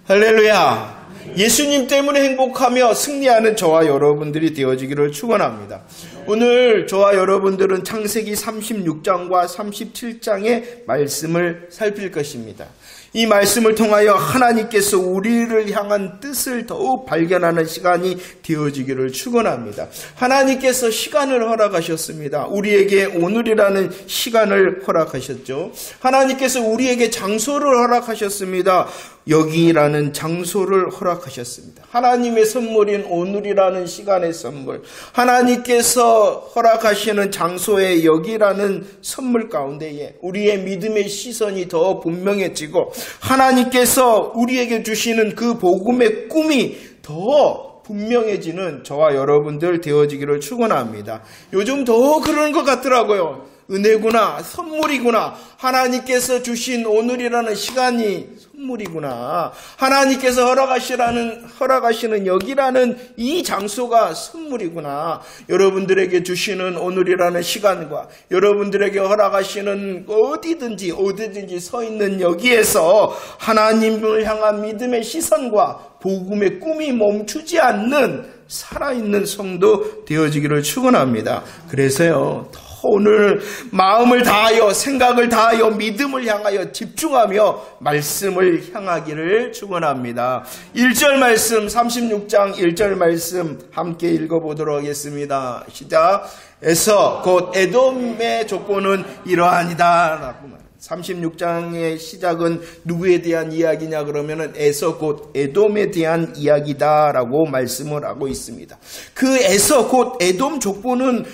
할렐루야. 예수님 때문에 행복하며 승리하는 저와 여러분들이 되어지기를 축원합니다. 오늘 저와 여러분들은 창세기 36장과 37장의 말씀을 살필 것입니다. 이 말씀을 통하여 하나님께서 우리를 향한 뜻을 더욱 발견하는 시간이 되어지기를 축원합니다. 하나님께서 시간을 허락하셨습니다. 우리에게 오늘이라는 시간을 허락하셨죠. 하나님께서 우리에게 장소를 허락하셨습니다. 여기라는 장소를 허락하셨습니다. 하나님의 선물인 오늘이라는 시간의 선물, 하나님께서 허락하시는 장소의 여기라는 선물 가운데에 우리의 믿음의 시선이 더 분명해지고 하나님께서 우리에게 주시는 그 복음의 꿈이 더 분명해지는 저와 여러분들 되어지기를 축원합니다. 요즘 더 그런 것 같더라고요. 은혜구나, 선물이구나, 하나님께서 주신 오늘이라는 시간이 선물이구나, 하나님께서 허락하시는 여기라는 이 장소가 선물이구나, 여러분들에게 주시는 오늘이라는 시간과 여러분들에게 허락하시는 어디든지 서 있는 여기에서 하나님을 향한 믿음의 시선과 복음의 꿈이 멈추지 않는 살아있는 성도 되어지기를 축원합니다. 그래서요, 오늘 마음을 다하여 생각을 다하여 믿음을 향하여 집중하며 말씀을 향하기를 축원합니다. 1절 말씀, 36장 1절 말씀 함께 읽어보도록 하겠습니다. 시작. 에서 곧 에돔의 조건은 이러하니라 라고 말합니다. 36장의 시작은 누구에 대한 이야기냐 그러면은 에서 곧 에돔에 대한 이야기다라고 말씀을 하고 있습니다. 그 에서 곧 에돔 족보를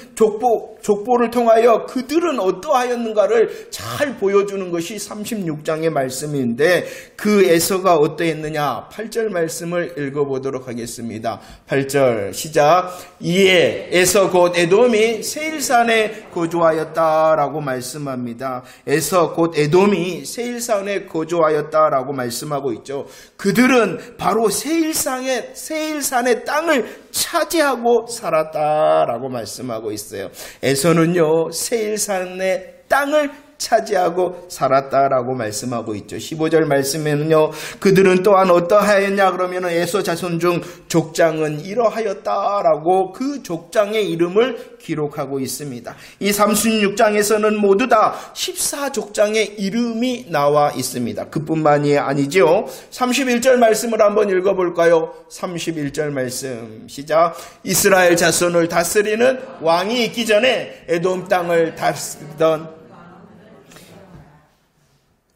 통하여 그들은 어떠하였는가를 잘 보여주는 것이 36장의 말씀인데 그 에서가 어떠했느냐 8절 말씀을 읽어보도록 하겠습니다. 8절 시작. 이에 에서 곧 에돔이 세일산에 거주하였다라고 말씀합니다. 에서 곧 에돔이 세일산에 거주하였다라고 말씀하고 있죠. 그들은 바로 세일산의 땅을 차지하고 살았다라고 말씀하고 있어요. 에서는요, 세일산의 땅을 차지하고 살았다라고 말씀하고 있죠. 15절 말씀에는요, 그들은 또한 어떠하였냐 그러면 에서 자손 중 족장은 이러하였다라고 그 족장의 이름을 기록하고 있습니다. 이 36장에서는 모두 다 14족장의 이름이 나와 있습니다. 그뿐만이 아니죠. 31절 말씀을 한번 읽어볼까요? 31절 말씀 시작. 이스라엘 자손을 다스리는 왕이 있기 전에 에돔 땅을 다스리던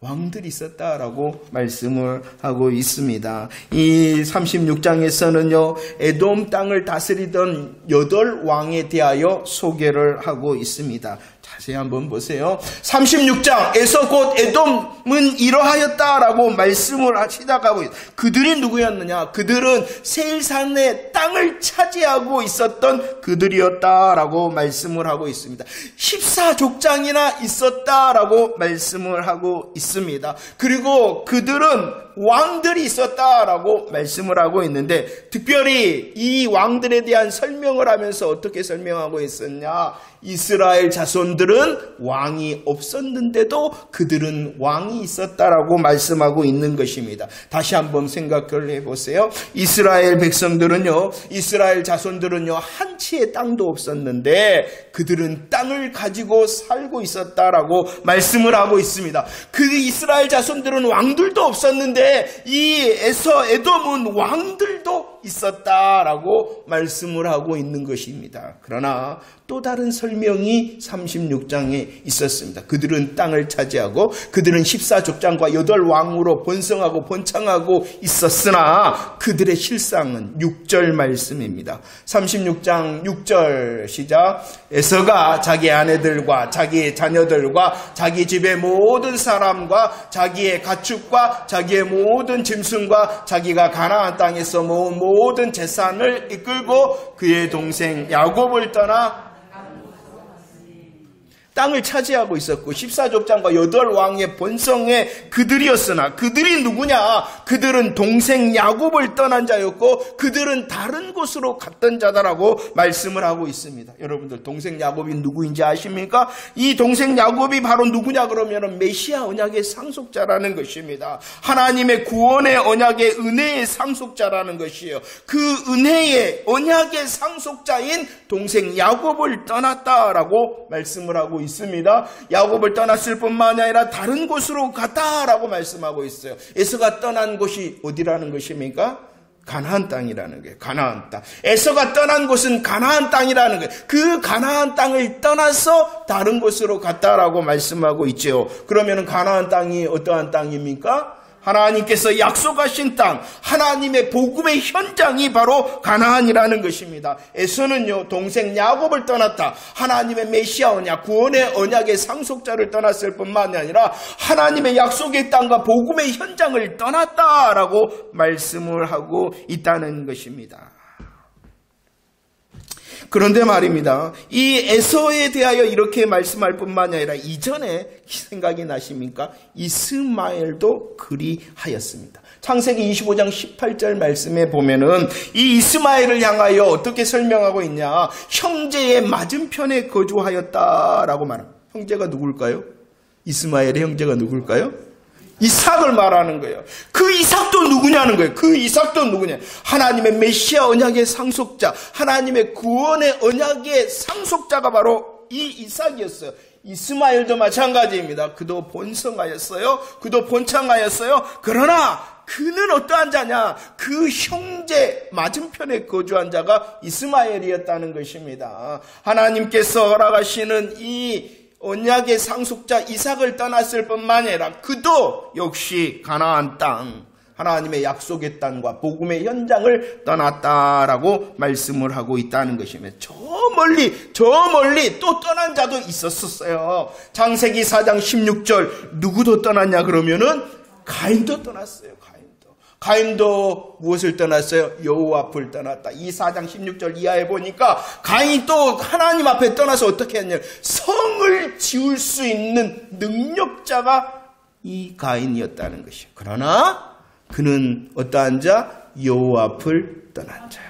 왕들이 있었다라고 말씀을 하고 있습니다. 이 36장에서는요, 에돔 땅을 다스리던 8왕에 대하여 소개를 하고 있습니다. 자세히 한번 보세요. 36장에서 곧 에돔은 이러하였다라고 말씀을 시작하고 있어요. 그들이 누구였느냐? 그들은 세일산의 땅을 차지하고 있었던 그들이었다라고 말씀을 하고 있습니다. 14족장이나 있었다라고 말씀을 하고 있습니다. 그리고 그들은 왕들이 있었다라고 말씀을 하고 있는데 특별히 이 왕들에 대한 설명을 하면서 어떻게 설명하고 있었냐? 이스라엘 자손들은 왕이 없었는데도 그들은 왕이 있었다라고 말씀하고 있는 것입니다. 다시 한번 생각을 해보세요. 이스라엘 백성들은요, 이스라엘 자손들은요, 한 치의 땅도 없었는데 그들은 땅을 가지고 살고 있었다라고 말씀을 하고 있습니다. 그 이스라엘 자손들은 왕들도 없었는데 이 에돔은 왕들도 있었다라고 말씀을 하고 있는 것입니다. 그러나 또 다른 설명이 36장에 있었습니다. 그들은 땅을 차지하고 그들은 14족장과 8왕으로 번성하고 번창하고 있었으나 그들의 실상은 6절 말씀입니다. 36장 6절 시작. 에서가 자기 아내들과 자기 자녀들과 자기 집의 모든 사람과 자기의 가축과 자기의 모든 짐승과 자기가 가나안 땅에서 모은 모든 재산을 이끌고 그의 동생 야곱을 떠나 땅을 차지하고 있었고 14족장과 8왕의 본성에 그들이었으나 그들이 누구냐? 그들은 동생 야곱을 떠난 자였고 그들은 다른 곳으로 갔던 자다라고 말씀을 하고 있습니다. 여러분들 동생 야곱이 누구인지 아십니까? 이 동생 야곱이 바로 누구냐 그러면 메시아 언약의 상속자라는 것입니다. 하나님의 구원의 언약의 은혜의 상속자라는 것이에요. 그 은혜의 언약의 상속자인 동생 야곱을 떠났다라고 말씀을 하고 있습니다. 야곱을 떠났을 뿐만 아니라 다른 곳으로 갔다라고 말씀하고 있어요. 에서가 떠난 곳이 어디라는 것입니까? 가나안 땅이라는 거예요. 가나안 땅. 에서가 떠난 곳은 가나안 땅이라는 거예요. 그 가나안 땅을 떠나서 다른 곳으로 갔다라고 말씀하고 있죠. 그러면 가나안 땅이 어떠한 땅입니까? 하나님께서 약속하신 땅, 하나님의 복음의 현장이 바로 가나안이라는 것입니다. 에서는요, 동생 야곱을 떠났다. 하나님의 메시아 언약, 구원의 언약의 상속자를 떠났을 뿐만 아니라 하나님의 약속의 땅과 복음의 현장을 떠났다라고 말씀을 하고 있다는 것입니다. 그런데 말입니다. 이 에서에 대하여 이렇게 말씀할 뿐만 아니라 이전에 생각이 나십니까? 이스마엘도 그리하였습니다. 창세기 25장 18절 말씀에 보면은 이 이스마엘을 향하여 어떻게 설명하고 있냐? 형제의 맞은편에 거주하였다라고 말합니다. 형제가 누굴까요? 이스마엘의 형제가 누굴까요? 이삭을 말하는 거예요. 그 이삭도 누구냐는 거예요. 그 이삭도 누구냐? 하나님의 메시아 언약의 상속자, 하나님의 구원의 언약의 상속자가 바로 이 이삭이었어요. 이스마엘도 마찬가지입니다. 그도 본성하였어요. 그도 본창하였어요. 그러나 그는 어떠한 자냐? 그 형제 맞은편에 거주한 자가 이스마엘이었다는 것입니다. 하나님께서 허락하시는 이 언약의 상속자 이삭을 떠났을 뿐만 아니라 그도 역시 가나안 땅, 하나님의 약속의 땅과 복음의 현장을 떠났다라고 말씀을 하고 있다는 것입니다. 저 멀리 또 떠난 자도 있었어요. 창세기 4장 16절 누구도 떠났냐 그러면은 가인도 떠났어요. 가인도 무엇을 떠났어요? 여호와 앞을 떠났다. 이 4장 16절 이하에 보니까 가인이 또 하나님 앞에 떠나서 어떻게 했냐? 성을 지을 수 있는 능력자가 이 가인이었다는 것이에요. 그러나 그는 어떠한 자? 여호와 앞을 떠난 자.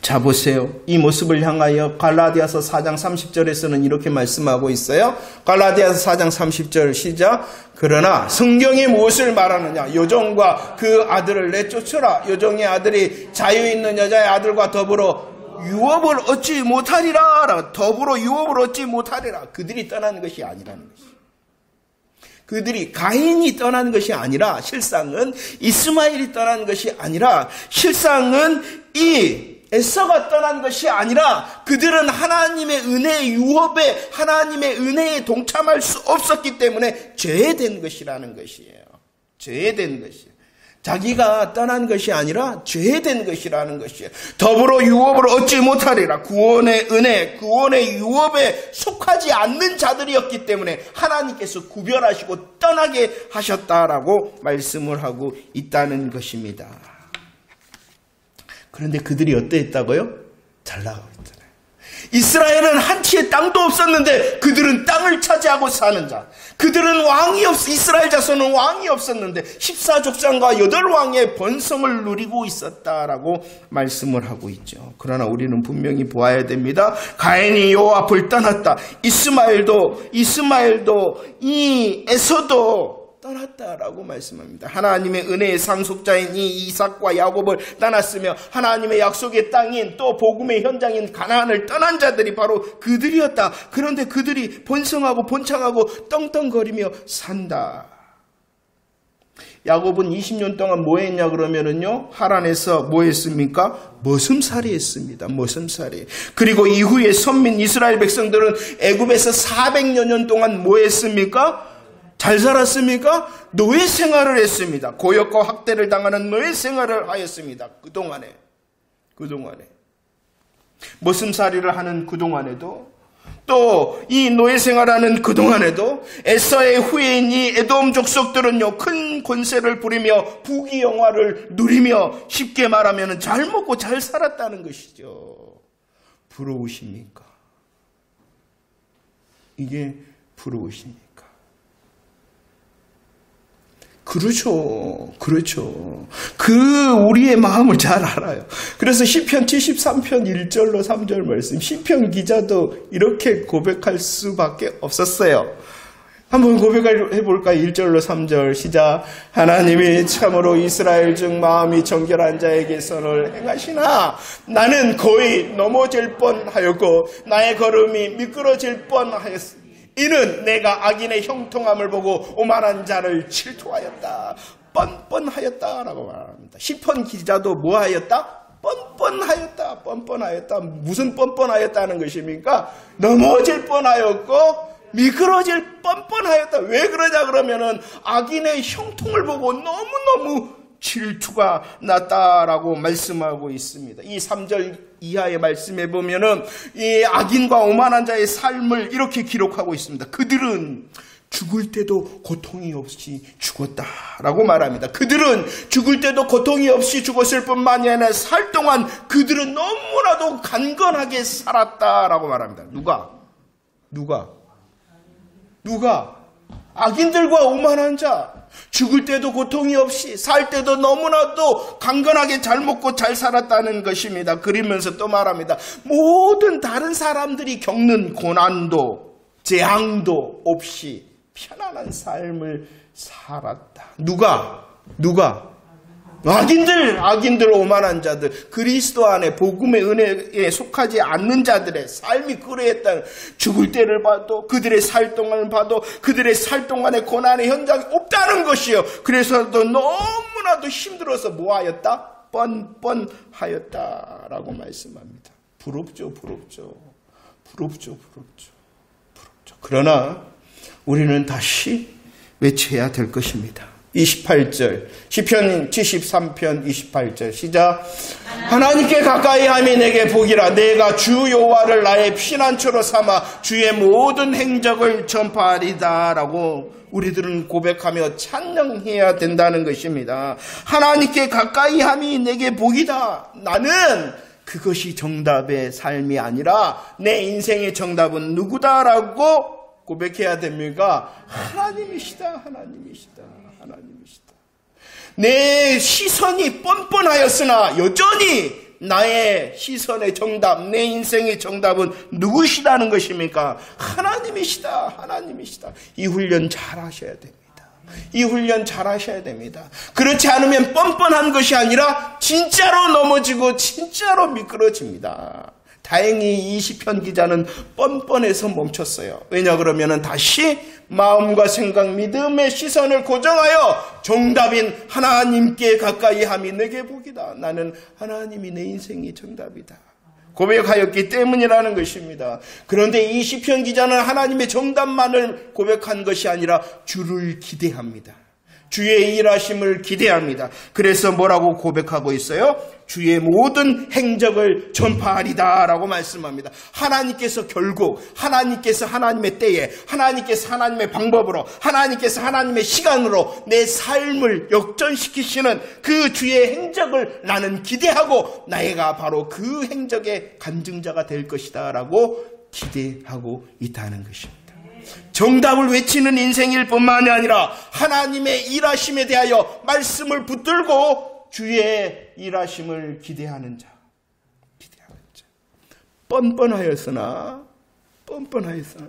자 보세요. 이 모습을 향하여 갈라디아서 4장 30절에서는 이렇게 말씀하고 있어요. 갈라디아서 4장 30절 시작. 그러나 성경이 무엇을 말하느냐? 여종과 그 아들을 내쫓으라. 여종의 아들이 자유 있는 여자의 아들과 더불어 유업을 얻지 못하리라. 더불어 유업을 얻지 못하리라. 그들이 떠나는 것이 아니라는 것이에요. 그들이 가인이 떠나는 것이 아니라 실상은 이스마엘이 떠나는 것이 아니라 실상은 이 에서가 떠난 것이 아니라 그들은 하나님의 은혜의 유업에 하나님의 은혜에 동참할 수 없었기 때문에 죄된 것이라는 것이에요. 죄된 것이에요. 자기가 떠난 것이 아니라 죄된 것이라는 것이에요. 더불어 유업을 얻지 못하리라. 구원의 은혜, 구원의 유업에 속하지 않는 자들이었기 때문에 하나님께서 구별하시고 떠나게 하셨다라고 말씀을 하고 있다는 것입니다. 그런데 그들이 어떠했다고요? 잘 나가고 있잖아요. 이스라엘은 한 치의 땅도 없었는데 그들은 땅을 차지하고 사는 자. 그들은 이스라엘 자손은 왕이 없었는데 14족장과 8왕의 번성을 누리고 있었다라고 말씀을 하고 있죠. 그러나 우리는 분명히 보아야 됩니다. 가인이 여호와 앞을 떠났다. 이스마엘도 이 에서도 떠났다라고 말씀합니다. 하나님의 은혜의 상속자인 이 이삭과 야곱을 떠났으며 하나님의 약속의 땅인 또 복음의 현장인 가나안을 떠난 자들이 바로 그들이었다. 그런데 그들이 번성하고 번창하고 떵떵거리며 산다. 야곱은 20년 동안 뭐 했냐 그러면은요, 하란에서 뭐 했습니까? 머슴살이 했습니다. 머슴살이. 그리고 이후에 선민 이스라엘 백성들은 애굽에서 400여 년 동안 뭐 했습니까? 잘 살았습니까? 노예 생활을 했습니다. 고역과 학대를 당하는 노예 생활을 하였습니다. 그동안에. 머슴살이를 하는 그동안에도 또 이 노예 생활하는 그동안에도 에서의 후예인 이 에돔 족속들은요, 큰 권세를 부리며 부귀영화를 누리며 쉽게 말하면 잘 먹고 잘 살았다는 것이죠. 부러우십니까? 이게 부러우십니까? 그렇죠. 우리의 마음을 잘 알아요. 그래서 시편 73편 1절로 3절 말씀, 시편 기자도 이렇게 고백할 수밖에 없었어요. 한번 고백해볼까요? 1절로 3절 시작. 하나님이 참으로 이스라엘 중 마음이 정결한 자에게 선을 행하시나 나는 거의 넘어질 뻔하였고 나의 걸음이 미끄러질 뻔하였으니 이는 내가 악인의 형통함을 보고 오만한 자를 질투하였다. 뻔뻔하였다라고 말합니다. 시편 기자도 뭐하였다? 뻔뻔하였다. 무슨 뻔뻔하였다는 것입니까? 넘어질 뻔하였고 미끄러질 뻔뻔하였다. 왜 그러냐 그러면은 악인의 형통을 보고 너무너무 질투가 났다라고 말씀하고 있습니다. 이 3절 이하의 말씀에 보면은 이 악인과 오만한 자의 삶을 이렇게 기록하고 있습니다. 그들은 죽을 때도 고통이 없이 죽었다라고 말합니다. 그들은 죽을 때도 고통이 없이 죽었을 뿐만이 아니라 살 동안 그들은 너무나도 간건하게 살았다라고 말합니다. 누가? 악인들과 오만한 자, 죽을 때도 고통이 없이 살 때도 너무나도 강건하게 잘 먹고 잘 살았다는 것입니다. 그러면서 또 말합니다. 모든 다른 사람들이 겪는 고난도 재앙도 없이 편안한 삶을 살았다. 누가? 악인들 오만한 자들, 그리스도 안에 복음의 은혜에 속하지 않는 자들의 삶이 그러했다는, 죽을 때를 봐도 그들의 살 동안을 봐도 그들의 살 동안의 고난의 현장이 없다는 것이요. 그래서도 너무나도 힘들어서 뭐하였다? 뻔뻔하였다라고 말씀합니다. 부럽죠. 그러나 우리는 다시 외쳐야 될 것입니다. 28절 시편 73편 28절 시작. 하나님께 가까이 함이 내게 복이라. 내가 주 여호와를 나의 피난처로 삼아 주의 모든 행적을 전파하리다 라고 우리들은 고백하며 찬양해야 된다는 것입니다. 하나님께 가까이 함이 내게 복이다. 나는 그것이 정답의 삶이 아니라 내 인생의 정답은 누구다라고 고백해야 됩니까? 하나님이시다. 내 시선이 뻔뻔하였으나 여전히 나의 시선의 정답, 내 인생의 정답은 누구시다는 것입니까? 하나님이시다. 이 훈련 잘 하셔야 됩니다. 그렇지 않으면 뻔뻔한 것이 아니라 진짜로 넘어지고 진짜로 미끄러집니다. 다행히 이 시편 기자는 뻔뻔해서 멈췄어요. 왜냐 그러면은 다시 마음과 생각, 믿음의 시선을 고정하여 정답인 하나님께 가까이 함이 내게 복이다. 나는 하나님이 내 인생이 정답이다. 고백하였기 때문이라는 것입니다. 그런데 이 시편 기자는 하나님의 정답만을 고백한 것이 아니라 주를 기대합니다. 주의 일하심을 기대합니다. 그래서 뭐라고 고백하고 있어요? 주의 모든 행적을 전파하리다 라고 말씀합니다. 하나님께서 결국 하나님께서 하나님의 때에, 하나님께서 하나님의 방법으로, 하나님께서 하나님의 시간으로 내 삶을 역전시키시는 그 주의 행적을 나는 기대하고 나이가 바로 그 행적의 간증자가 될 것이다 라고 기대하고 있다는 것입니다. 정답을 외치는 인생일 뿐만이 아니라 하나님의 일하심에 대하여 말씀을 붙들고 주의 일하심을 기대하는 자. 뻔뻔하였으나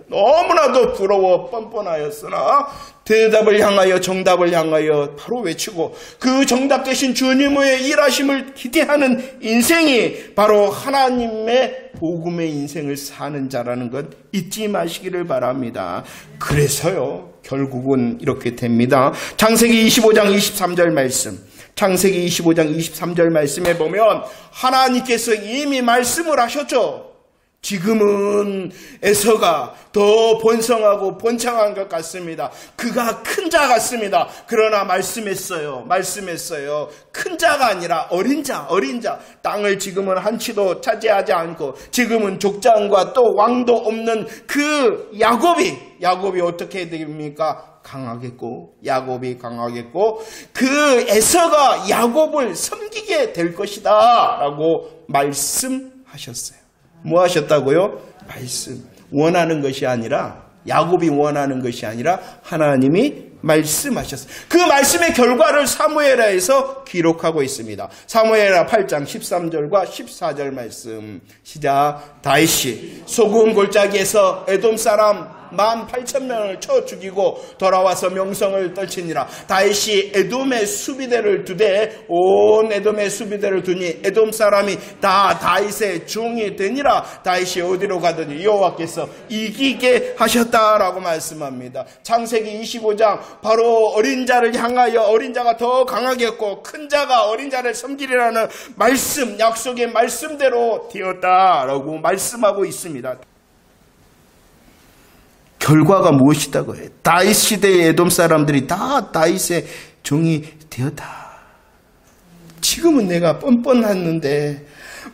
너무나도 부러워 뻔뻔하였으나 대답을 향하여 정답을 향하여 바로 외치고 그 정답 대신 주님의 일하심을 기대하는 인생이 바로 하나님의 복음의 인생을 사는 자라는 것 잊지 마시기를 바랍니다. 그래서요 결국은 이렇게 됩니다. 창세기 25장 23절 말씀, 창세기 25장 23절 말씀에 보면 하나님께서 이미 말씀을 하셨죠. 지금은 에서가 더 번성하고 번창한 것 같습니다. 그가 큰 자 같습니다. 그러나 말씀했어요. 큰 자가 아니라 어린 자. 땅을 지금은 한치도 차지하지 않고 지금은 족장과 또 왕도 없는 그 야곱이 어떻게 됩니까? 야곱이 강하겠고 그 에서가 야곱을 섬기게 될 것이다 라고 말씀하셨어요. 뭐 하셨다고요? 말씀. 원하는 것이 아니라 야곱이 원하는 것이 아니라 하나님이 말씀하셨어요. 그 말씀의 결과를 사무엘하에서 기록하고 있습니다. 사무엘하 8장 13절과 14절 말씀 시작. 다윗이 소금 골짜기에서 에돔 사람 18,000명을 쳐 죽이고 돌아와서 명성을 떨치니라. 다윗이 에돔의 수비대를 두되 온 에돔의 수비대를 두니 에돔 사람이 다 다윗의 종이 되니라. 다윗이 어디로 가더니 여호와께서 이기게 하셨다라고 말씀합니다. 창세기 25장 바로 어린 자를 향하여 어린 자가 더 강하겠고 큰 자가 어린 자를 섬기리라는 말씀, 약속의 말씀대로 되었다라고 말씀하고 있습니다. 결과가 무엇이다고 해? 다윗 시대의 에돔 사람들이 다 다윗의 종이 되었다. 지금은 내가 뻔뻔했는데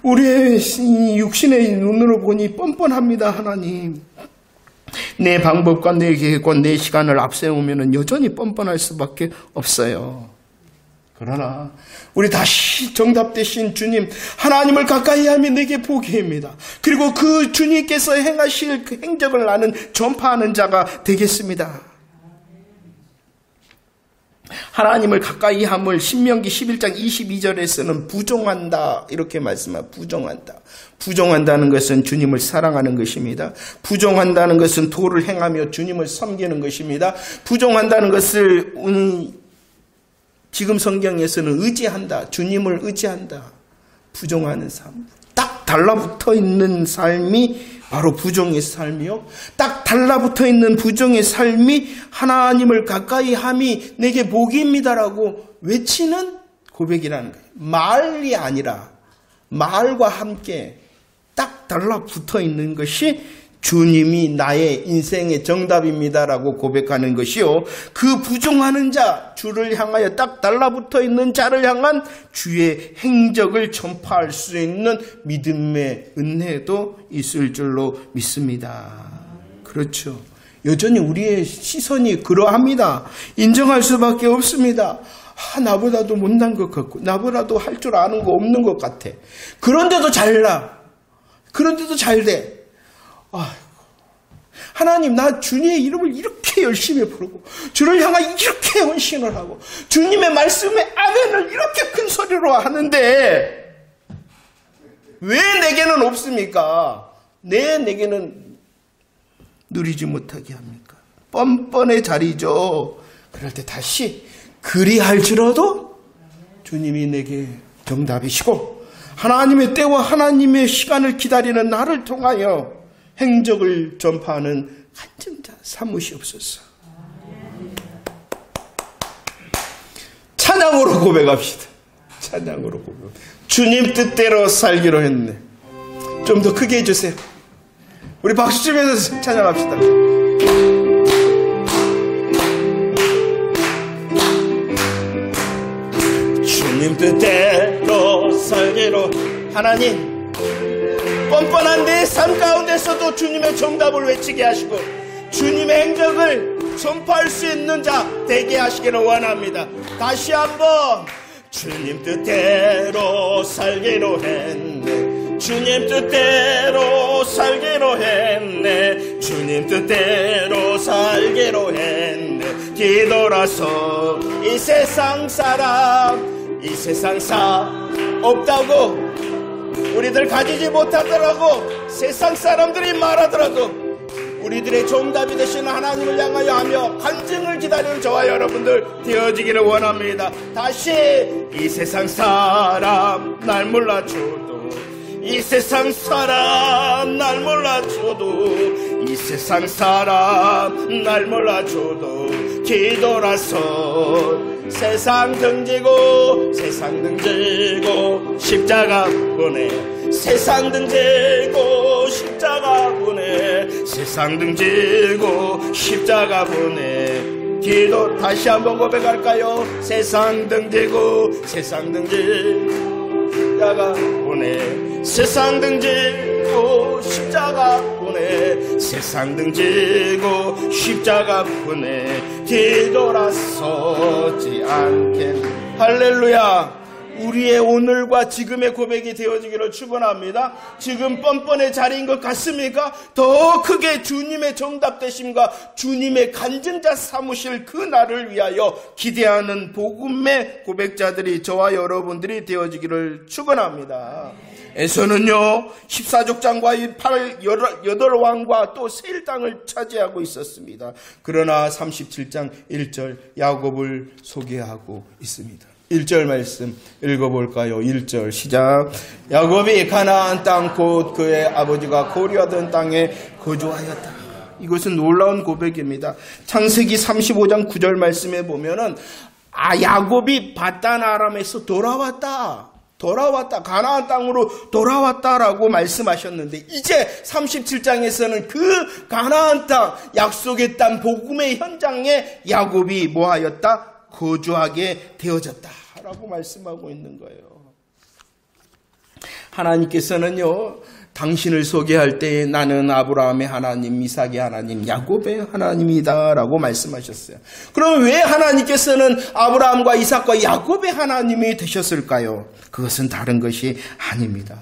우리의 육신의 눈으로 보니 뻔뻔합니다. 하나님, 내 방법과 내 계획과 내 시간을 앞세우면 여전히 뻔뻔할 수밖에 없어요. 그러나 우리 다시 정답 되신 주님, 하나님을 가까이 하면 내게 복입니다. 그리고 그 주님께서 행하실 그 행적을 나는 전파하는 자가 되겠습니다. 하나님을 가까이 함을 신명기 11장 22절에서는 부정한다 이렇게 말씀합니다. 부정한다. 부정한다는 것은 주님을 사랑하는 것입니다. 부정한다는 것은 도를 행하며 주님을 섬기는 것입니다. 부정한다는 것을 지금 성경에서는 의지한다. 주님을 의지한다. 부정하는 삶. 딱 달라붙어 있는 삶이 바로 부정의 삶이요. 딱 달라붙어 있는 부정의 삶이 하나님을 가까이 함이 내게 복입니다라고 외치는 고백이라는 거예요. 말이 아니라 말과 함께 딱 달라붙어 있는 것이 주님이 나의 인생의 정답입니다라고 고백하는 것이요. 그 부정하는 자, 주를 향하여 딱 달라붙어 있는 자를 향한 주의 행적을 전파할 수 있는 믿음의 은혜도 있을 줄로 믿습니다. 그렇죠. 여전히 우리의 시선이 그러합니다. 인정할 수밖에 없습니다. 나보다도 못난 것 같고 나보다도 할 줄 아는 거 없는 것 같아. 그런데도 잘나. 그런데도 잘 돼. 하나님, 나 주님의 이름을 이렇게 열심히 부르고 주를 향해 이렇게 헌신을 하고 주님의 말씀에 아멘을 이렇게 큰 소리로 하는데 왜 내게는 없습니까? 내게는 누리지 못하게 합니까? 뻔뻔의 자리죠. 그럴 때 다시 그리할지라도 주님이 내게 정답이시고 하나님의 때와 하나님의 시간을 기다리는 나를 통하여 행적을 전파하는 간증자 삼으시옵소서. 찬양으로 고백합시다. 찬양으로 고백. 주님 뜻대로 살기로 했네. 좀 더 크게 해주세요. 우리 박수 치면서 찬양합시다. 주님 뜻대로 살기로. 하나님, 뻔뻔한 내 삶 가운데서도 주님의 정답을 외치게 하시고 주님의 행적을 전파할 수 있는 자 되게 하시기를 원합니다. 다시 한번 주님 뜻대로 살기로 했네. 주님 뜻대로 살기로 했네. 주님 뜻대로 살기로 했네. 뒤돌아서 이 세상 사람, 이 세상 사 없다고 우리들 가지지 못하더라고 세상 사람들이 말하더라도 우리들의 정답이 되시는 하나님을 향하여 하며 간증을 기다리는 저와 여러분들 되어지기를 원합니다. 다시 이 세상 사람 날 몰라줘도 이 세상 사람 날 몰라줘도 이 세상 사람 날 몰라줘도 뒤돌아서 세상 등지고 세상 등지고 십자가 보내 세상 등지고 십자가 보내 세상 등지고 십자가 보내 기도 다시 한번 고백할까요? 세상 등지고 세상 등지다가 보내 세상 등지고 십자가 보내 세상 등지고 십자가 보내 뒤돌아서지 않게. 할렐루야. 우리의 오늘과 지금의 고백이 되어지기를 축원합니다. 지금 뻔뻔의 자리인 것 같습니까? 더 크게 주님의 정답되심과 주님의 간증자 삼으실 그 날을 위하여 기대하는 복음의 고백자들이 저와 여러분들이 되어지기를 축원합니다. 에서는요 14족장과 8왕과 또 셀 땅을 차지하고 있었습니다. 그러나 37장 1절 야곱을 소개하고 있습니다. 1절 말씀 읽어볼까요? 1절 시작. 야곱이 가나안 땅 곧 그의 아버지가 거류하던 땅에 거주하였다. 이것은 놀라운 고백입니다. 창세기 35장 9절 말씀에 보면은 야곱이 바단 아람에서 돌아왔다. 가나안 땅으로 돌아왔다라고 말씀하셨는데 이제 37장에서는 그 가나안 땅, 약속의 땅, 복음의 현장에 야곱이 뭐하였다? 거주하게 되어졌다라고 말씀하고 있는 거예요. 하나님께서는요, 당신을 소개할 때 나는 아브라함의 하나님, 이삭의 하나님, 야곱의 하나님이다라고 말씀하셨어요. 그럼 왜 하나님께서는 아브라함과 이삭과 야곱의 하나님이 되셨을까요? 그것은 다른 것이 아닙니다.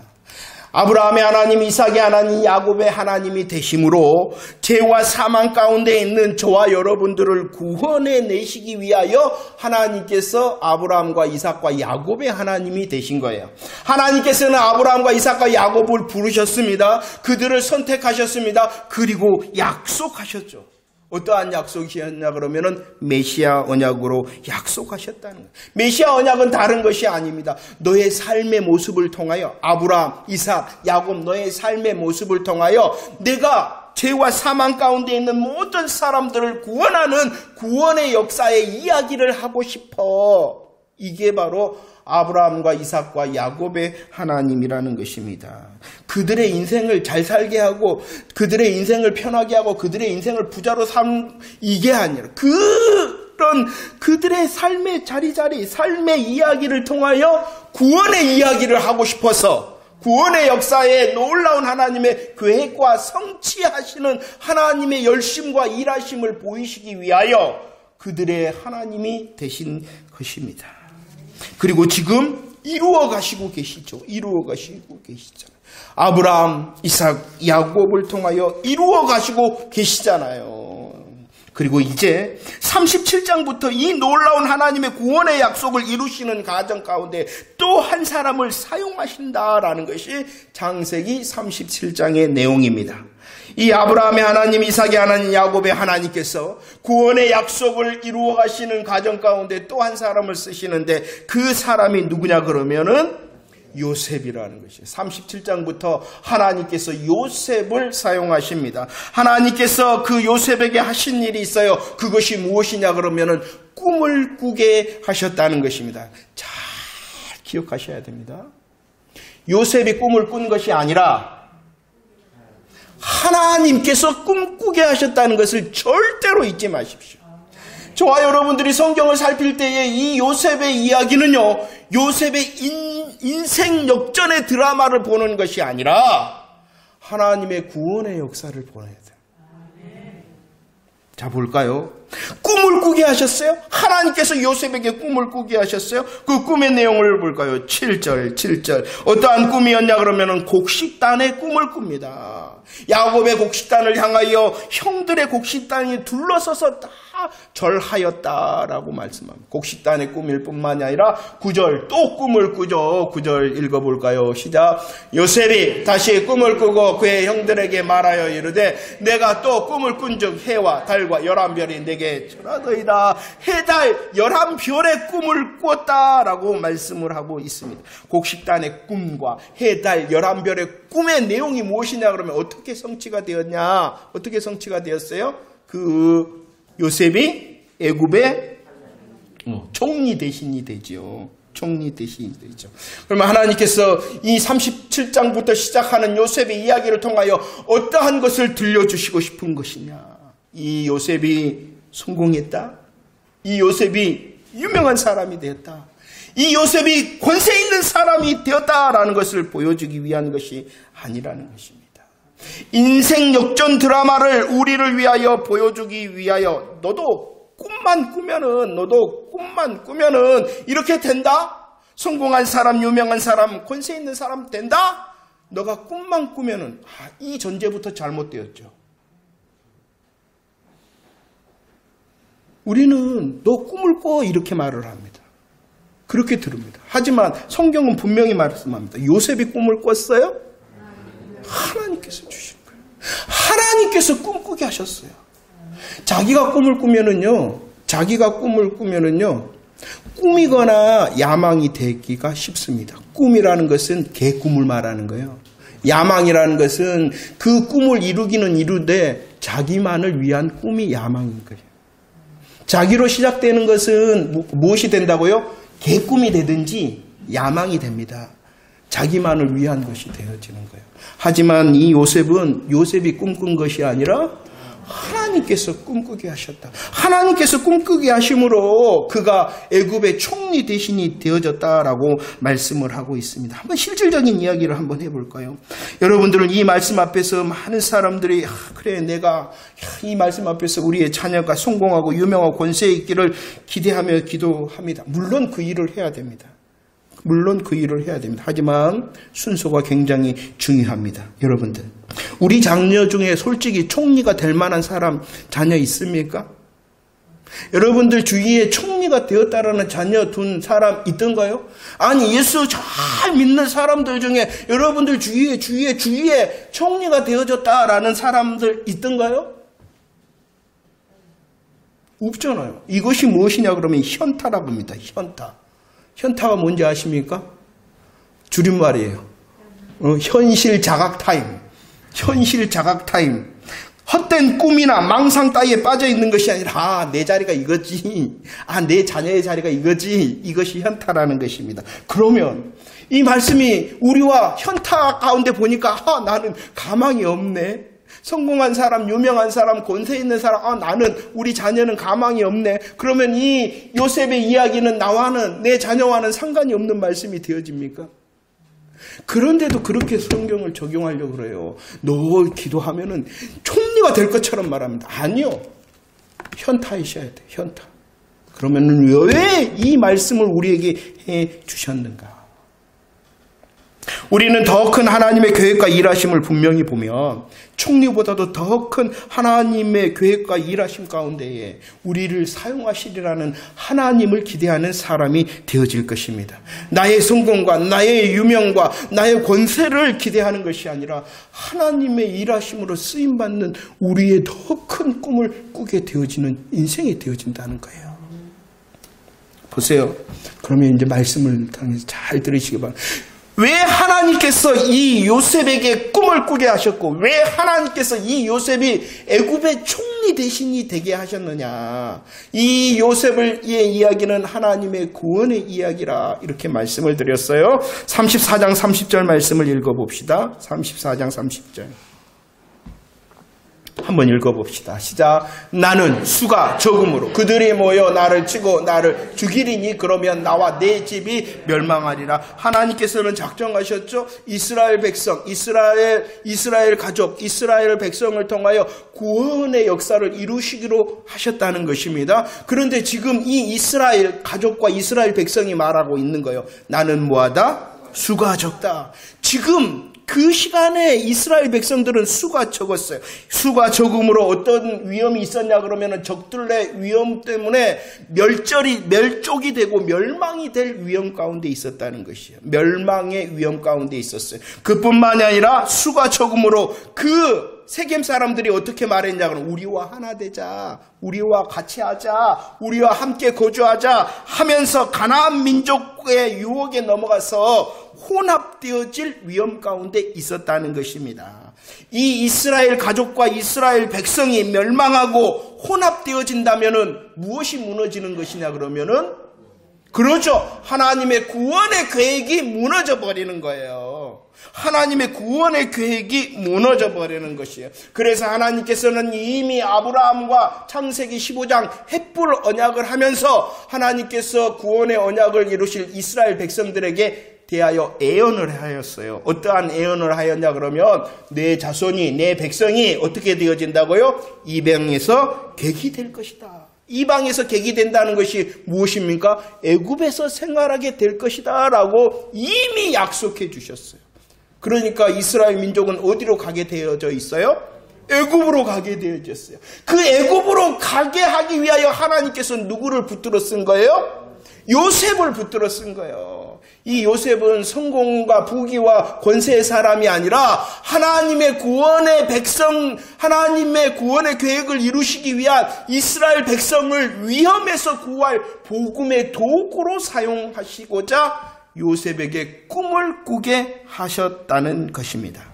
아브라함의 하나님, 이삭의 하나님, 야곱의 하나님이 되심으로 죄와 사망 가운데 있는 저와 여러분들을 구원해 내시기 위하여 하나님께서 아브라함과 이삭과 야곱의 하나님이 되신 거예요. 하나님께서는 아브라함과 이삭과 야곱을 부르셨습니다. 그들을 선택하셨습니다. 그리고 약속하셨죠. 어떠한 약속이었냐 그러면은 메시아 언약으로 약속하셨다는 거예요. 메시아 언약은 다른 것이 아닙니다. 너의 삶의 모습을 통하여 아브라함, 이삭, 야곱 너의 삶의 모습을 통하여 내가 죄와 사망 가운데 있는 모든 사람들을 구원하는 구원의 역사의 이야기를 하고 싶어. 이게 바로 아브라함과 이삭과 야곱의 하나님이라는 것입니다. 그들의 인생을 잘 살게 하고 그들의 인생을 편하게 하고 그들의 인생을 부자로 이게 아니라 그런 그들의 삶의 자리자리 삶의 이야기를 통하여 구원의 이야기를 하고 싶어서 구원의 역사에 놀라운 하나님의 계획과 성취하시는 하나님의 열심과 일하심을 보이시기 위하여 그들의 하나님이 되신 것입니다. 그리고 지금 이루어 가시고 계시죠. 이루어 가시고 계시잖아요. 아브라함, 이삭, 야곱을 통하여 이루어 가시고 계시잖아요. 그리고 이제 37장부터 이 놀라운 하나님의 구원의 약속을 이루시는 가정 가운데 또 한 사람을 사용하신다라는 것이 창세기 37장의 내용입니다. 이 아브라함의 하나님, 이삭의 하나님, 야곱의 하나님께서 구원의 약속을 이루어 가시는 가정 가운데 또 한 사람을 쓰시는데 그 사람이 누구냐 그러면은 요셉이라는 것이에요. 37장부터 하나님께서 요셉을 사용하십니다. 하나님께서 그 요셉에게 하신 일이 있어요. 그것이 무엇이냐 그러면은 꿈을 꾸게 하셨다는 것입니다. 잘 기억하셔야 됩니다. 요셉이 꿈을 꾼 것이 아니라 하나님께서 꿈꾸게 하셨다는 것을 절대로 잊지 마십시오. 저와 여러분들이 성경을 살필 때에 이 요셉의 이야기는요, 요셉의 인생 역전의 드라마를 보는 것이 아니라 하나님의 구원의 역사를 보아야 돼요. 자, 볼까요? 꿈을 꾸게 하셨어요? 하나님께서 요셉에게 꿈을 꾸게 하셨어요? 그 꿈의 내용을 볼까요? 7절. 어떠한 꿈이었냐 그러면은 곡식단의 꿈을 꿉니다. 야곱의 곡식단을 향하여 형들의 곡식단이 둘러서서 다 절하였다라고 말씀합니다. 곡식단의 꿈일 뿐만이 아니라 9절 또 꿈을 꾸죠. 9절 읽어볼까요? 시작. 요셉이 다시 꿈을 꾸고 그의 형들에게 말하여 이르되 내가 또 꿈을 꾼즉 해와 달과 11별이 내게 절하더이다. 해, 달, 11별의 꿈을 꾸었다라고 말씀을 하고 있습니다. 곡식단의 꿈과 해, 달, 11별의 꿈의 내용이 무엇이냐 그러면 어떻게 성취가 되었냐? 어떻게 성취가 되었어요? 그 요셉이 애굽의 총리 대신이 되죠. 총리 대신이 되죠. 그러면 하나님께서 이 37장부터 시작하는 요셉의 이야기를 통하여 어떠한 것을 들려주시고 싶은 것이냐? 이 요셉이 성공했다. 이 요셉이 유명한 사람이 되었다. 이 요셉이 권세 있는 사람이 되었다라는 것을 보여주기 위한 것이 아니라는 것입니다. 인생 역전 드라마를 우리를 위하여 보여주기 위하여 너도 꿈만 꾸면은 이렇게 된다? 성공한 사람, 유명한 사람, 권세 있는 사람 된다? 너가 꿈만 꾸면은 이 전제부터 잘못되었죠. 우리는 너 꿈을 꿔 이렇게 말을 합니다. 그렇게 들읍니다. 하지만 성경은 분명히 말씀합니다. 요셉이 꿈을 꿨어요? 하나님께서 주신 거예요. 하나님께서 꿈꾸게 하셨어요. 자기가 꿈을 꾸면은요, 꿈이거나 야망이 되기가 쉽습니다. 꿈이라는 것은 개 꿈을 말하는 거예요. 야망이라는 것은 그 꿈을 이루기는 이루되 자기만을 위한 꿈이 야망인 거예요. 자기로 시작되는 것은 무엇이 된다고요? 개꿈이 되든지 야망이 됩니다. 자기만을 위한 것이 되어지는 거예요. 하지만 이 요셉이 꿈꾼 것이 아니라 하나님께서 꿈꾸게 하셨다. 하나님께서 꿈꾸게 하심으로 그가 애굽의 총리 대신이 되어졌다라고 말씀을 하고 있습니다. 한번 실질적인 이야기를 한번 해볼까요? 여러분들은 이 말씀 앞에서 많은 사람들이 그래 내가 이 말씀 앞에서 우리의 자녀가 성공하고 유명하고 권세 있기를 기대하며 기도합니다. 물론 그 일을 해야 됩니다. 하지만 순서가 굉장히 중요합니다. 여러분들, 우리 자녀 중에 솔직히 총리가 될 만한 사람 자녀 있습니까? 여러분들 주위에 총리가 되었다라는 자녀 둔 사람 있던가요? 아니, 예수 잘 믿는 사람들 중에 여러분들 주위에 총리가 되어졌다라는 사람들 있던가요? 없잖아요. 이것이 무엇이냐 그러면 현타라고 합니다. 현타가 뭔지 아십니까? 줄임말이에요. 현실 자각 타임. 헛된 꿈이나 망상 따위에 빠져 있는 것이 아니라 내 자리가 이거지. 내 자녀의 자리가 이거지. 이것이 현타라는 것입니다. 그러면 이 말씀이 우리와 현타 가운데 보니까 나는 가망이 없네. 성공한 사람, 유명한 사람, 권세 있는 사람, 나는 우리 자녀는 가망이 없네. 그러면 이 요셉의 이야기는 나와는 내 자녀와는 상관이 없는 말씀이 되어집니까? 그런데도 그렇게 성경을 적용하려고 그래요. 너 기도하면은 총리가 될 것처럼 말합니다. 아니요. 현타이셔야 돼. 현타. 그러면은 왜 이 말씀을 우리에게 해 주셨는가? 우리는 더 큰 하나님의 계획과 일하심을 분명히 보면 총리보다도 더 큰 하나님의 계획과 일하심 가운데에 우리를 사용하시리라는 하나님을 기대하는 사람이 되어질 것입니다. 나의 성공과 나의 유명과 나의 권세를 기대하는 것이 아니라 하나님의 일하심으로 쓰임받는 우리의 더 큰 꿈을 꾸게 되어지는 인생이 되어진다는 거예요. 보세요. 그러면 이제 말씀을 통해서 잘 들으시기 바랍니다. 왜 하나님께서 이 요셉에게 꿈을 꾸게 하셨고 왜 하나님께서 이 요셉이 애굽의 총리 대신이 되게 하셨느냐. 이 요셉의 이야기는 하나님의 구원의 이야기라 이렇게 말씀을 드렸어요. 34장 30절 말씀을 읽어봅시다. 34장 30절 한번 읽어봅시다. 시작. 나는 수가 적음으로 그들이 모여 나를 치고 나를 죽이리니 그러면 나와 내 집이 멸망하리라. 하나님께서는 작정하셨죠. 이스라엘 백성, 이스라엘 가족, 이스라엘 백성을 통하여 구원의 역사를 이루시기로 하셨다는 것입니다. 그런데 지금 이 이스라엘 가족과 이스라엘 백성이 말하고 있는 거예요. 나는 뭐하다? 수가 적다. 지금 그 시간에 이스라엘 백성들은 수가 적었어요. 수가 적음으로 어떤 위험이 있었냐 그러면 적들의 위험 때문에 멸족이 되고 멸망이 될 위험 가운데 있었다는 것이에요. 멸망의 위험 가운데 있었어요. 그뿐만이 아니라 수가 적음으로 그 세겜 사람들이 어떻게 말했냐 그러면 우리와 하나 되자, 우리와 같이 하자, 우리와 함께 거주하자 하면서 가나안 민족의 유혹에 넘어가서 혼합되어질 위험 가운데 있었다는 것입니다. 이 이스라엘 가족과 이스라엘 백성이 멸망하고 혼합되어진다면은 무엇이 무너지는 것이냐 그러면은 그렇죠. 하나님의 구원의 계획이 무너져 버리는 거예요. 하나님의 구원의 계획이 무너져 버리는 것이에요. 그래서 하나님께서는 이미 아브라함과 창세기 15장 햇불 언약을 하면서 하나님께서 구원의 언약을 이루실 이스라엘 백성들에게 대하여 예언을 하였어요. 어떠한 예언을 하였냐 그러면 내 자손이 내 백성이 어떻게 되어진다고요? 이방에서 객이 될 것이다. 이방에서 계기된다는 것이 무엇입니까? 애굽에서 생활하게 될 것이다 라고 이미 약속해 주셨어요. 그러니까 이스라엘 민족은 어디로 가게 되어져 있어요? 애굽으로 가게 되어졌어요. 그 애굽으로 가게 하기 위하여 하나님께서 누구를 붙들어 쓴 거예요? 요셉을 붙들어 쓴 거예요. 이 요셉은 성공과 부귀와 권세의 사람이 아니라 하나님의 구원의 백성, 하나님의 구원의 계획을 이루시기 위한 이스라엘 백성을 위험에서 구할 복음의 도구로 사용하시고자 요셉에게 꿈을 꾸게 하셨다는 것입니다.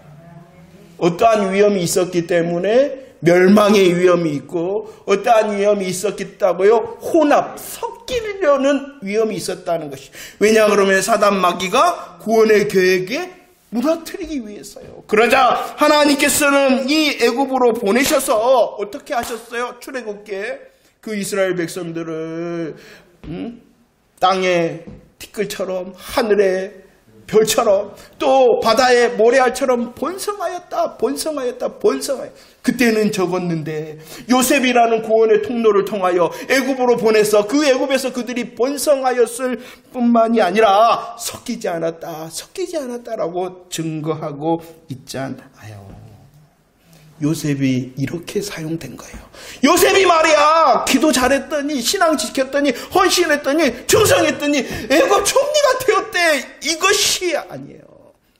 어떠한 위험이 있었기 때문에 멸망의 위험이 있고 어떠한 위험이 있었겠다고요? 혼합, 섞이려는 위험이 있었다는 것이. 왜냐 그러면 사단 마귀가 구원의 계획에 무너뜨리기 위해서요. 그러자 하나님께서는 이 애굽으로 보내셔서 어떻게 하셨어요? 출애굽기에 그 이스라엘 백성들을 땅의 티끌처럼 하늘의 별처럼 또 바다의 모래알처럼 번성하였다. 그때는 적었는데 요셉이라는 구원의 통로를 통하여 애굽으로 보내서 그 애굽에서 그들이 번성하였을 뿐만이 아니라 섞이지 않았다라고 증거하고 있잖아요. 요셉이 이렇게 사용된 거예요. 요셉이 말이야 기도 잘했더니 신앙 지켰더니 헌신했더니 충성했더니 애굽 총리가 되었대. 이것이 아니에요.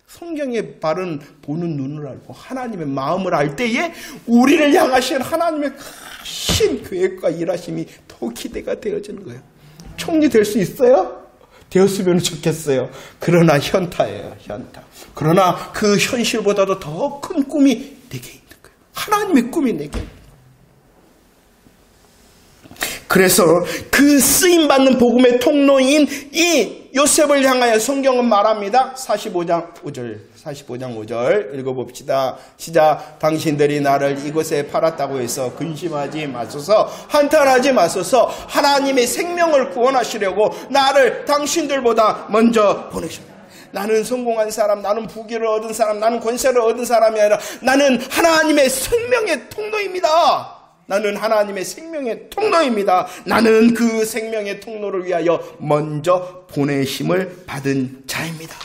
성경의 바른 보는 눈을 알고 하나님의 마음을 알 때에 우리를 향하신 하나님의 크신 계획과 일하심이 더 기대가 되어지는 거예요. 총리 될 수 있어요? 되었으면 좋겠어요. 그러나 현타예요. 현타. 그러나 그 현실보다도 더 큰 꿈이 내게 있는 거예요. 하나님의 꿈이 내게. 그래서 그 쓰임받는 복음의 통로인 이 요셉을 향하여 성경은 말합니다. 45장 5절 읽어봅시다. 시작. 당신들이 나를 이곳에 팔았다고 해서 근심하지 마소서, 한탄하지 마소서. 하나님의 생명을 구원하시려고 나를 당신들보다 먼저 보내셨다. 나는 성공한 사람, 나는 부귀를 얻은 사람, 나는 권세를 얻은 사람이 아니라 나는 하나님의 생명의 통로입니다. 나는 하나님의 생명의 통로입니다. 나는 그 생명의 통로를 위하여 먼저 보내심을 받은 자입니다.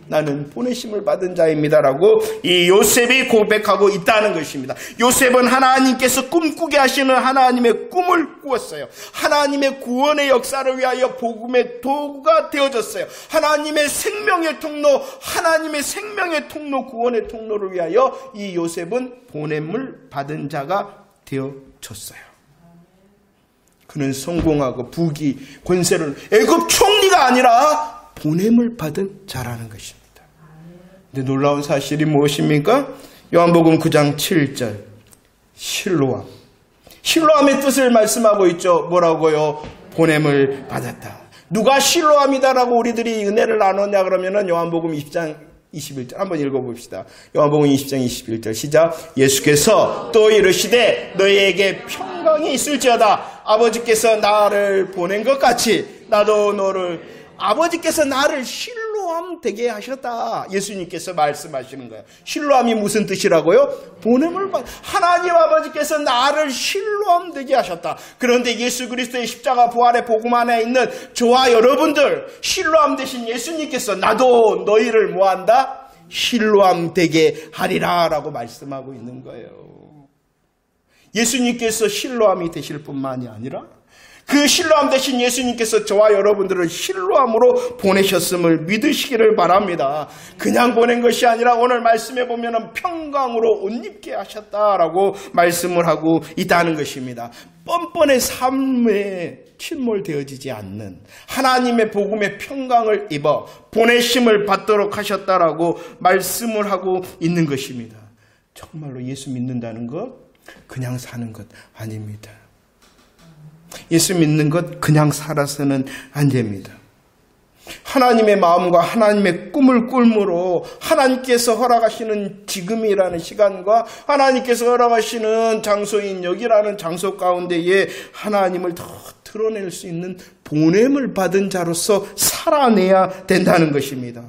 나는 보내심을 받은 자입니다라고 이 요셉이 고백하고 있다는 것입니다. 요셉은 하나님께서 꿈꾸게 하시는 하나님의 꿈을 꾸었어요. 하나님의 구원의 역사를 위하여 복음의 도구가 되어졌어요. 하나님의 생명의 통로, 하나님의 생명의 통로, 구원의 통로를 위하여 이 요셉은 보냄을 받은 자가 되어졌어요. 그는 성공하고 부귀, 권세를 애굽 총리가 아니라 보냄을 받은 자라는 것입니다. 근데 놀라운 사실이 무엇입니까? 요한복음 9장 7절 실로암. 실로암의 뜻을 말씀하고 있죠. 뭐라고요? 보냄을 받았다. 누가 실로암이다라고 우리들이 은혜를 나눴냐 그러면은 요한복음 20장 21절 한번 읽어봅시다. 요한복음 20장 21절 시작. 예수께서 또 이르시되 너희에게 평강이 있을지어다. 아버지께서 나를 보낸 것 같이 나도 너를, 아버지께서 나를 실로암 되게 하셨다. 예수님께서 말씀하시는 거예요. 실로암이 무슨 뜻이라고요? 보냄을 받. 하나님 아버지께서 나를 실로암 되게 하셨다. 그런데 예수 그리스도의 십자가 부활의 복음 안에 있는 저와 여러분들, 실로암 되신 예수님께서 나도 너희를 뭐한다? 실로암 되게 하리라 라고 말씀하고 있는 거예요. 예수님께서 실로암이 되실 뿐만이 아니라 그 실로암 되신 예수님께서 저와 여러분들을 실로암으로 보내셨음을 믿으시기를 바랍니다. 그냥 보낸 것이 아니라 오늘 말씀해 보면 평강으로 옷 입게 하셨다라고 말씀을 하고 있다는 것입니다. 뻔뻔의 삶에 침몰되어지지 않는 하나님의 복음의 평강을 입어 보내심을 받도록 하셨다라고 말씀을 하고 있는 것입니다. 정말로 예수 믿는다는 것 그냥 사는 것 아닙니다. 예수 믿는 것 그냥 살아서는 안 됩니다. 하나님의 마음과 하나님의 꿈을 꿀므로 하나님께서 허락하시는 지금이라는 시간과 하나님께서 허락하시는 장소인 여기라는 장소 가운데에 하나님을 더 드러낼 수 있는 보냄을 받은 자로서 살아내야 된다는 것입니다.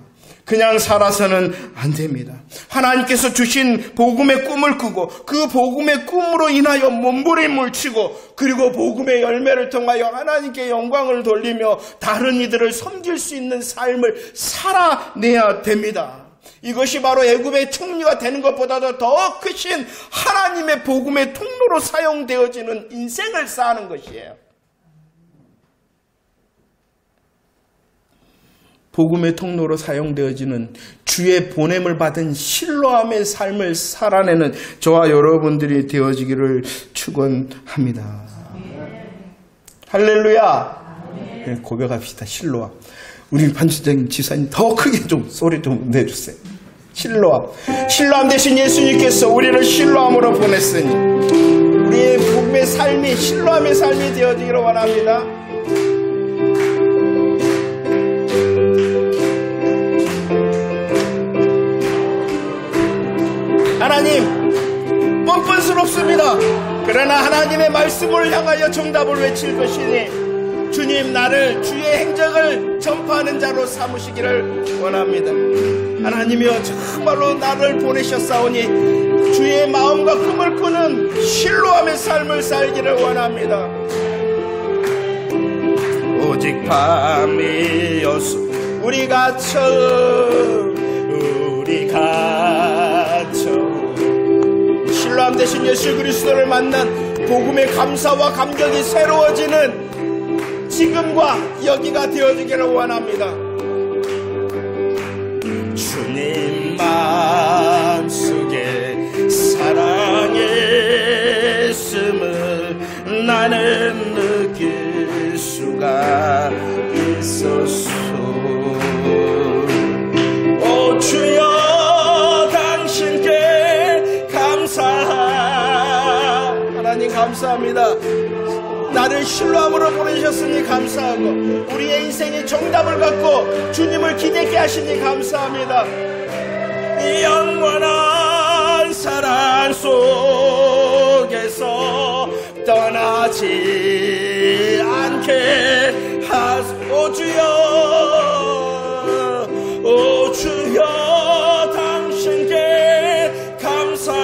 그냥 살아서는 안 됩니다. 하나님께서 주신 복음의 꿈을 꾸고 그 복음의 꿈으로 인하여 몸부림을 치고 그리고 복음의 열매를 통하여 하나님께 영광을 돌리며 다른 이들을 섬길 수 있는 삶을 살아내야 됩니다. 이것이 바로 애굽의 총리가 되는 것보다도 더 크신 하나님의 복음의 통로로 사용되어지는 인생을 사는 것이에요. 복음의 통로로 사용되어지는 주의 보냄을 받은 신뢰함의 삶을 살아내는 저와 여러분들이 되어지기를 축원합니다. 할렐루야. 고백합시다. 신뢰함. 우리 반주장 지사님 더 크게 좀 소리 좀 내주세요. 신뢰함 대신 예수님께서 우리를 신뢰함으로 보냈으니 우리의 복음의 삶이 신뢰함의 삶이 되어지기를 원합니다. 하나님, 뻔뻔스럽습니다. 그러나 하나님의 말씀을 향하여 정답을 외칠 것이니 주님, 나를 주의 행적을 전파하는 자로 삼으시기를 원합니다. 하나님이여, 정말로 나를 보내셨사오니 주의 마음과 꿈을 꾸는 신뢰함의 삶을 살기를 원합니다. 오직 밤이어서 우리 갇혀 신뢰함 대신 예수 그리스도를 만난 복음의 감사와 감격이 새로워지는 지금과 여기가 되어지기를 원합니다. 주님 마음속에 사랑했음을 나는 느낄 수가 있었소. 오 주여, 당신께 하나님 감사합니다. 나를 신뢰함으로 보내셨으니 감사하고 우리의 인생의 정답을 갖고 주님을 기대케 하시니 감사합니다. 영원한 사랑 속에서 떠나지 않게 하소서. 오 주여, 당신께 감사하리라.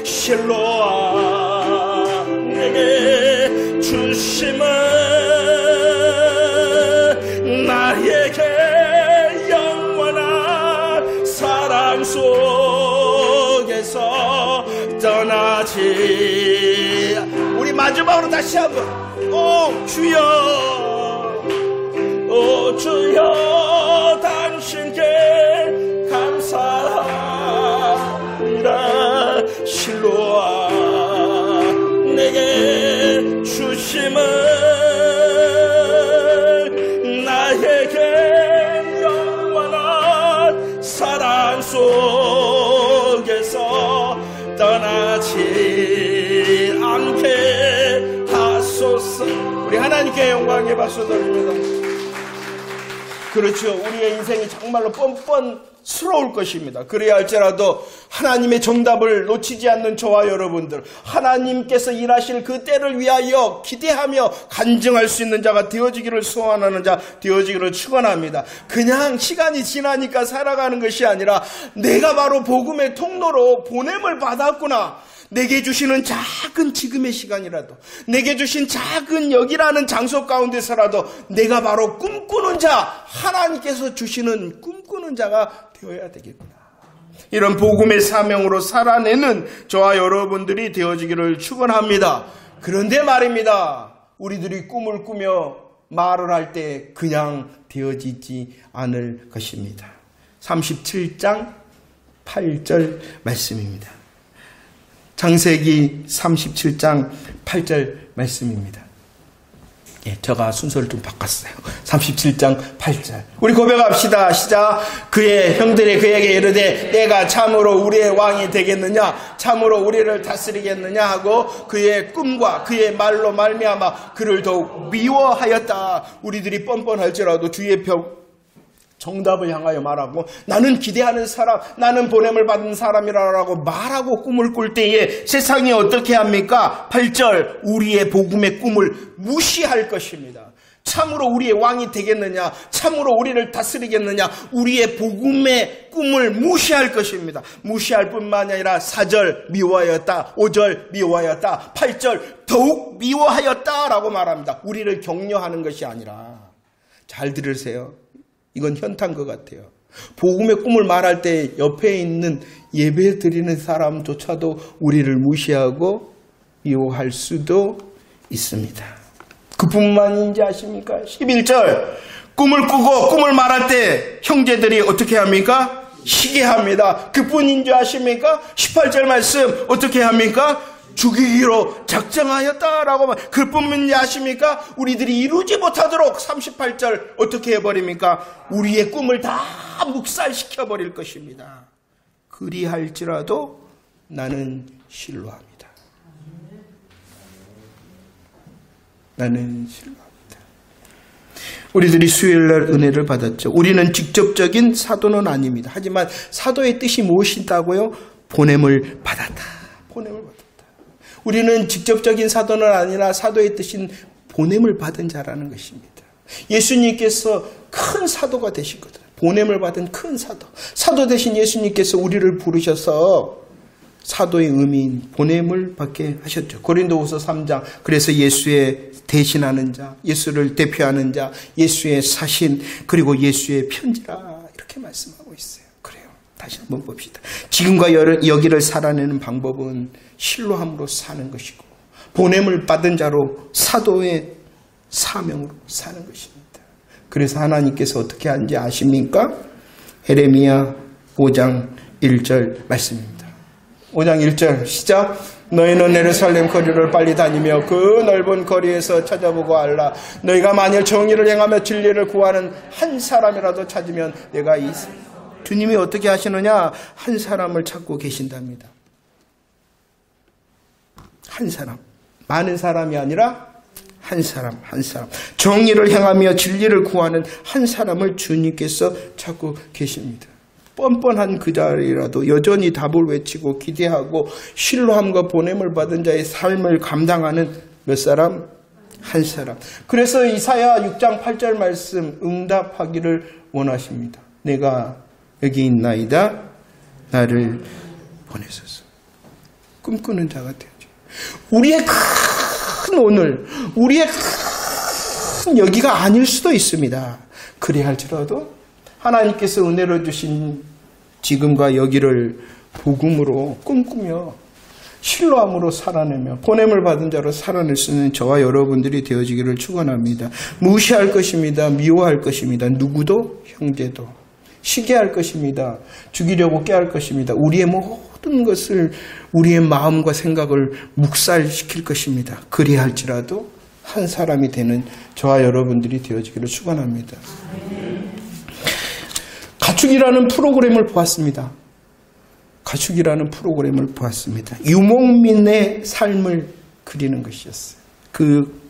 신뢰함 내게 주심은 나에게 영원한 사랑 속에서 떠나지. 우리 마지막으로 다시 한번 오 주여, 오 주여, 당신께 감사합니다. 신뢰함 내게 주심은 나에게 영원한 사랑 속에서 떠나지 않게 하소서. 우리 하나님께 영광의 박수 드립니다. 그렇죠. 우리의 인생이 정말로 뻔뻔스러울 것입니다. 그래야 할지라도 하나님의 정답을 놓치지 않는 저와 여러분들, 하나님께서 일하실 그 때를 위하여 기대하며 간증할 수 있는 자가 되어지기를 소원하는 자 되어지기를 축원합니다. 그냥 시간이 지나니까 살아가는 것이 아니라 내가 바로 복음의 통로로 보냄을 받았구나. 내게 주시는 작은 지금의 시간이라도, 내게 주신 작은 여기라는 장소 가운데서라도 내가 바로 꿈꾸는 자, 하나님께서 주시는 꿈꾸는 자가 되어야 되겠구나. 이런 복음의 사명으로 살아내는 저와 여러분들이 되어지기를 축원합니다. 그런데 말입니다, 우리들이 꿈을 꾸며 말을 할 때 그냥 되어지지 않을 것입니다. 37장 8절 말씀입니다. 창세기 37장 8절 말씀입니다. 예, 제가 순서를 좀 바꿨어요. 37장 8절. 우리 고백합시다. 시작. 그의 형들이 그에게 이르되 내가 참으로 우리의 왕이 되겠느냐, 참으로 우리를 다스리겠느냐 하고 그의 꿈과 그의 말로 말미암아 그를 더욱 미워하였다. 우리들이 뻔뻔할지라도 주의 정답을 향하여 말하고 나는 기대하는 사람, 나는 보냄을 받은 사람이라고 말하고 꿈을 꿀 때에 세상이 어떻게 합니까? 8절 우리의 복음의 꿈을 무시할 것입니다. 참으로 우리의 왕이 되겠느냐? 참으로 우리를 다스리겠느냐? 우리의 복음의 꿈을 무시할 것입니다. 무시할 뿐만 아니라 4절 미워하였다, 5절 미워하였다, 8절 더욱 미워하였다라고 말합니다. 우리를 격려하는 것이 아니라 잘 들으세요. 이건 현타인 것 같아요. 복음의 꿈을 말할 때 옆에 있는 예배 드리는 사람조차도 우리를 무시하고 미워할 수도 있습니다. 그뿐만인지 아십니까? 11절 꿈을 꾸고 꿈을 말할 때 형제들이 어떻게 합니까? 시기합니다. 그뿐인 줄 아십니까? 18절 말씀 어떻게 합니까? 죽이기로 작정하였다라고 말. 그뿐인지 아십니까? 우리들이 이루지 못하도록 38절 어떻게 해버립니까? 우리의 꿈을 다 묵살시켜버릴 것입니다. 그리할지라도 나는 신뢰합니다. 나는 신뢰합니다. 우리들이 수요일날 은혜를 받았죠. 우리는 직접적인 사도는 아닙니다. 하지만 사도의 뜻이 무엇이다고요? 보냄을 받았다. 보냄을 받았다. 우리는 직접적인 사도는 아니라 사도의 뜻인 보냄을 받은 자라는 것입니다. 예수님께서 큰 사도가 되시거든요. 보냄을 받은 큰 사도. 사도 되신 예수님께서 우리를 부르셔서 사도의 의미인 보냄을 받게 하셨죠. 고린도후서 3장. 그래서 예수의 대신하는 자, 예수를 대표하는 자, 예수의 사신, 그리고 예수의 편지라 이렇게 말씀하고 있어요. 그래요. 다시 한번 봅시다. 지금과 여기를 살아내는 방법은 신뢰함으로 사는 것이고 보냄을 받은 자로 사도의 사명으로 사는 것입니다. 그래서 하나님께서 어떻게 하는지 아십니까? 에레미야 5장 1절 말씀입니다. 5장 1절 시작. 너희는 예루살렘 거리를 빨리 다니며 그 넓은 거리에서 찾아보고 알라. 너희가 만일 정의를 행하며 진리를 구하는 한 사람이라도 찾으면 내가 이 주님이 어떻게 하시느냐? 한 사람을 찾고 계신답니다. 한 사람. 많은 사람이 아니라 한 사람, 한 사람. 정의를 행하며 진리를 구하는 한 사람을 주님께서 찾고 계십니다. 뻔뻔한 그 자리라도 여전히 답을 외치고 기대하고 신뢰함과 보냄을 받은 자의 삶을 감당하는 몇 사람? 한 사람. 그래서 이사야 6장 8절 말씀 응답하기를 원하십니다. 내가 여기 있나이다. 나를 보내소서. 꿈꾸는 자가 되죠. 우리의 큰 오늘, 우리의 큰 여기가 아닐 수도 있습니다. 그리할지라도 하나님께서 은혜로 주신 지금과 여기를 복음으로 꿈꾸며 신뢰함으로 살아내며 보냄을 받은 자로 살아낼 수 있는 저와 여러분들이 되어지기를 축원합니다. 무시할 것입니다. 미워할 것입니다. 누구도 형제도 시기할 것입니다. 죽이려고 깨할 것입니다. 우리의 모든 것을 우리의 마음과 생각을 묵살시킬 것입니다. 그리할지라도 한 사람이 되는 저와 여러분들이 되어지기를 축원합니다. 가축이라는 프로그램을 보았습니다. 가축이라는 프로그램을 보았습니다. 유목민의 삶을 그리는 것이었어요. 그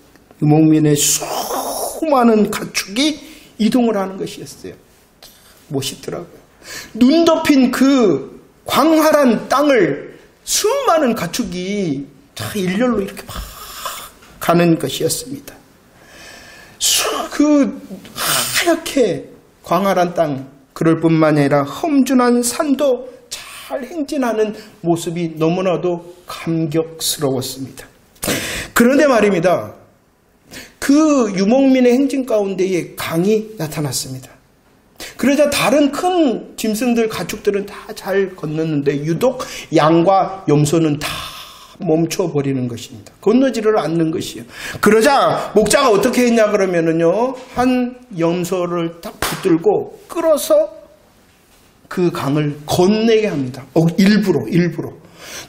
유목민의 수많은 가축이 이동을 하는 것이었어요. 멋있더라고요. 눈 덮인 그 광활한 땅을 수많은 가축이 다 일렬로 이렇게 막 가는 것이었습니다. 그 하얗게 광활한 땅, 그럴 뿐만 아니라 험준한 산도 잘 행진하는 모습이 너무나도 감격스러웠습니다. 그런데 말입니다. 그 유목민의 행진 가운데에 강이 나타났습니다. 그러자 다른 큰 짐승들, 가축들은 다 잘 건넜는데 유독 양과 염소는 다 멈춰버리는 것입니다. 건너지를 않는 것이에요. 그러자 목자가 어떻게 했냐 그러면은요, 한 염소를 딱 붙들고 끌어서 그 강을 건네게 합니다. 일부러.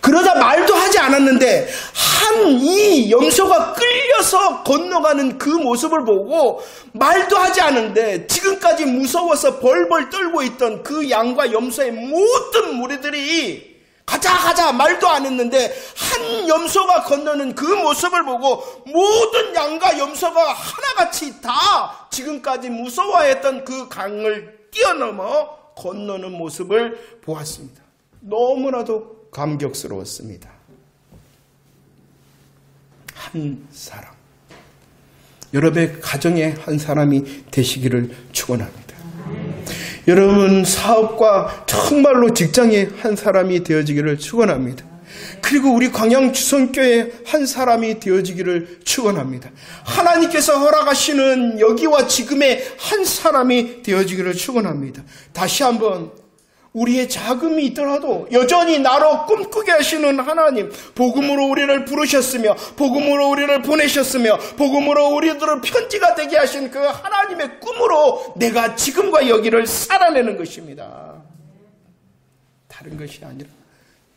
그러자 말도 하지 않았는데 이 염소가 끌려서 건너가는 그 모습을 보고 말도 하지 않은데 지금까지 무서워서 벌벌 떨고 있던 그 양과 염소의 모든 무리들이 가자 말도 안 했는데 한 염소가 건너는 그 모습을 보고 모든 양과 염소가 하나같이 다 지금까지 무서워했던 그 강을 뛰어넘어 건너는 모습을 보았습니다. 너무나도 감격스러웠습니다. 한 사람, 여러분의 가정에 한 사람이 되시기를 축원합니다. 여러분 사업과 정말로 직장에 한 사람이 되어지기를 축원합니다. 그리고 우리 광양주선교회 한 사람이 되어지기를 축원합니다. 하나님께서 허락하시는 여기와 지금의 한 사람이 되어지기를 축원합니다. 다시 한번 우리의 자금이 있더라도 여전히 나로 꿈꾸게 하시는 하나님, 복음으로 우리를 부르셨으며 복음으로 우리를 보내셨으며 복음으로 우리들을 편지가 되게 하신 그 하나님의 꿈으로 내가 지금과 여기를 살아내는 것입니다. 다른 것이 아니라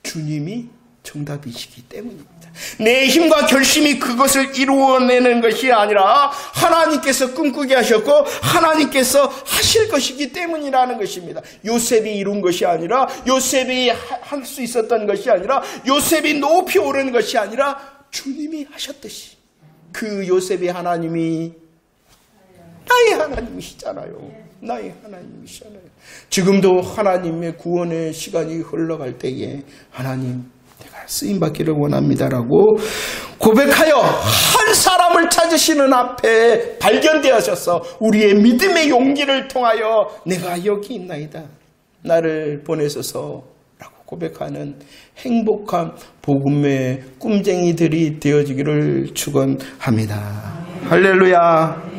주님이 정답이시기 때문입니다. 내 힘과 결심이 그것을 이루어내는 것이 아니라 하나님께서 꿈꾸게 하셨고 하나님께서 하실 것이기 때문이라는 것입니다. 요셉이 이룬 것이 아니라, 요셉이 할 수 있었던 것이 아니라, 요셉이 높이 오르는 것이 아니라 주님이 하셨듯이 그 요셉이 하나님이 나의 하나님이시잖아요. 나의 하나님이시잖아요. 지금도 하나님의 구원의 시간이 흘러갈 때에 하나님, 내가 쓰임받기를 원합니다라고 고백하여 한 사람을 찾으시는 앞에 발견되어져서 우리의 믿음의 용기를 통하여 내가 여기 있나이다, 나를 보내소서 라고 고백하는 행복한 복음의 꿈쟁이들이 되어지기를 축원합니다. 할렐루야.